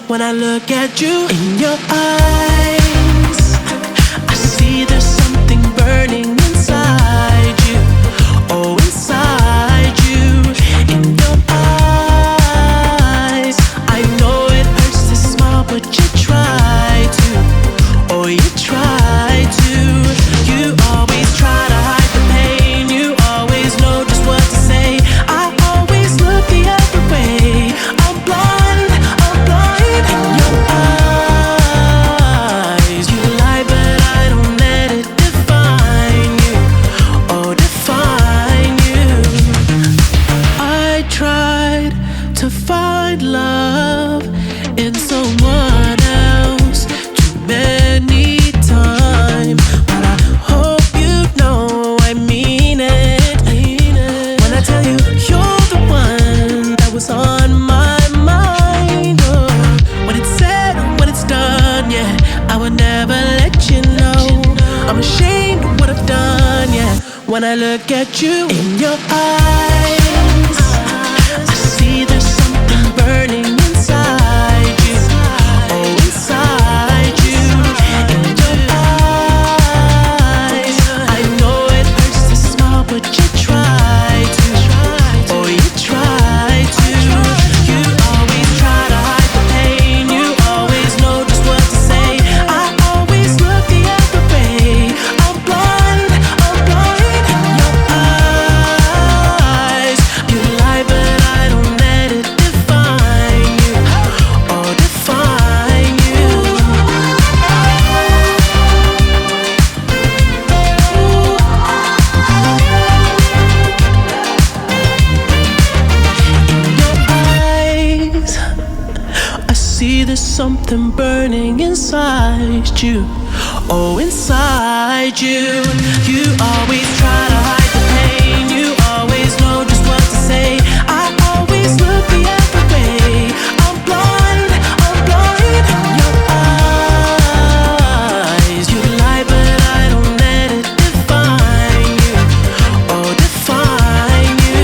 When I look at you in your eyes, I see there's something burning inside you. Oh, inside you, in your eyes. I know it hurts to smile, but you try to. Oh, you try to. You always try to hide the pain. You always know just what to say. I always look the other way. I'm blind. To find love in someone else too many times, but I hope you know I mean it. When I tell you you're the one that was on my mind. Oh, when it's said, when it's done, yeah, I would never let you know. I'm ashamed of what I've done, yeah. When I look at you in your eyes, I see there's something burning inside you. Oh, inside you, in your eyes. I know it hurts to smile, but you try to. Oh, you try to. You always try to hide the pain. You always know just what to say. I always look the other way. I'm blind in your eyes. You lie, but I don't let it define you. Oh, define you. In your eyes, I see there's something burning inside you. Oh, inside you. You always try to hide the pain. You always know just what to say. I always look the other way. I'm blind in your eyes. You lie, but I don't let it define you. Oh, define you.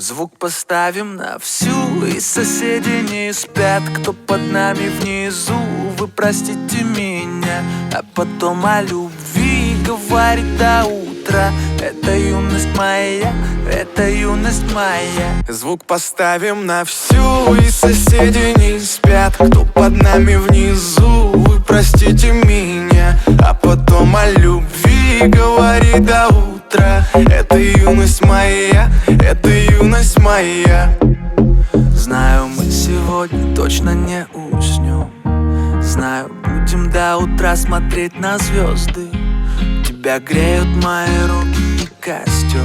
Звук поставим на всю, и соседи не спят. Кто под нами внизу, вы простите меня. А потом о любви говорит до утра. Это юность моя, это юность моя. Звук поставим на всю, и соседи не спят. Кто под нами внизу, вы простите меня. А потом о любви говорит до утра. Это юность моя, это юность моя. Знаю, мы сегодня точно не уснем. Знаю, будем до утра смотреть на звезды. Тебя греют мои руки и костер.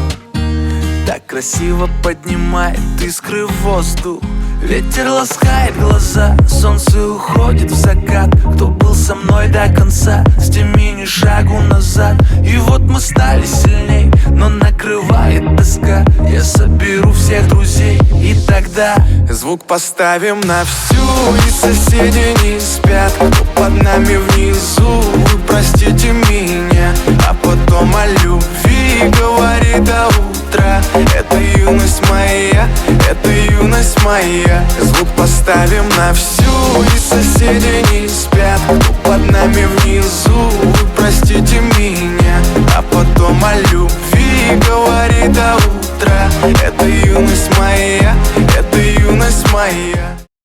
Так красиво поднимает искры в воздух. Ветер ласкает глаза, солнце уходит в закат. Кто был со мной до конца, сними ни шагу назад. И вот мы стали сильней, но накрывает тоска. Я соберу всех друзей, и тогда звук поставим на всю, и соседи не спят. Кто под нами внизу, вы простите меня. А потом о любви говорит до утра. Это юность моя, это юность моя. Звук поставим на всю, и соседи не спят. Кто под нами внизу, вы простите меня.